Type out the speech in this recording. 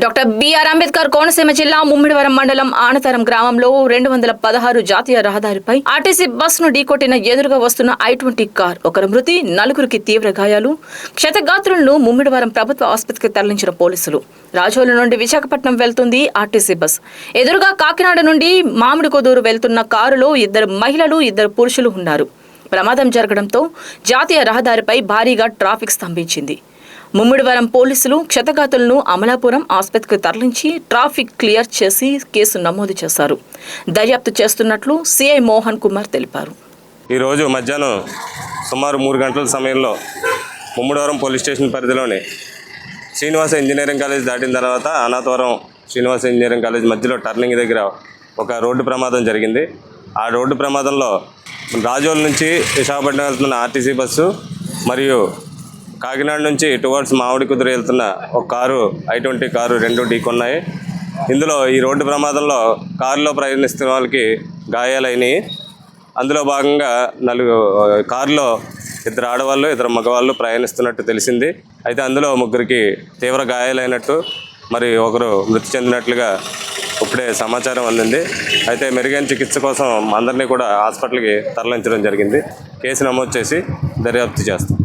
Doctor BR Ambedkar Konaseema జిల్లా ముమ్మిడివరం మండలం ఆనతరం గ్రామంలో 216 జాతీయ రహదారిపై ఆర్టీసీ బస్సును ఢీకొట్టిన ఎదురుగా వస్తున్న I-20 కార్ ఒకరు మృతి, నలుగురికి తీవ్ర గాయాలు. క్షతగాత్రులను ముమ్మిడివరం ప్రభుత్వ ఆసుపత్రికి తరలించిన పోలీసులు. రాజోలు నుండి విశాఖపట్నం వెళ్తుంది ఆర్టీసీ బస్. ఎదురుగా కాకినాడ నుండి మామిడికొదూరు వెళ్తున్న కారులో 2 మహిళలు 2 పురుషులు ఉన్నారు. ప్రమాదం జరగడంతో జాతీయ రహదారిపై భారీగా ట్రాఫిక్ స్తంభించింది. ముమ్మిడివరం పోలీసులు క్షతగాతులను అమలాపురం ఆసుపత్రికి తరలించి ట్రాఫిక్ క్లియర్ చేసి కేసు నమోదు చేశారు. దర్యాప్తు చేస్తున్నట్లు సిఐ మోహన్ కుమార్ తెలిపారు. ఈరోజు మధ్యాహ్నం సుమారు 3 గంటల సమయంలో ముమ్మిడివరం పోలీస్ స్టేషన్ పరిధిలోని శ్రీనివాస ఇంజనీరింగ్ కాలేజ్ దాటిన తర్వాత అనాథవరం శ్రీనివాస ఇంజనీరింగ్ కాలేజ్ మధ్యలో టర్నింగ్ దగ్గర ఒక రోడ్డు ప్రమాదం జరిగింది. ఆ రోడ్డు ప్రమాదంలో రాజోల్ నుంచి విశాఖపట్నం వెళ్తున్న ఆర్టీసీ బస్సు మరియు కాకినాడ నుంచి టువర్డ్స్ మామిడికుదురు వెళ్తున్న ఒక కారు I-20 కారు 2 ఢీకొన్నాయి. ఇందులో ఈ రోడ్డు ప్రమాదంలో కారులో ప్రయాణిస్తున్న వాళ్ళకి గాయాలైనవి. అందులో భాగంగా కారులో 2 ఆడవాళ్ళు 2 మగవాళ్ళు ప్రయాణిస్తున్నట్టు తెలిసింది. అయితే అందులో 3కి తీవ్ర గాయాలైనట్టు మరి ఒకరు మృతి చెందినట్లుగా ఇప్పుడే సమాచారం అందింది. అయితే మెరుగైన చికిత్స కోసం అందరినీ కూడా హాస్పిటల్కి తరలించడం జరిగింది. కేసు నమోదు చేసి దర్యాప్తు చేస్తాం.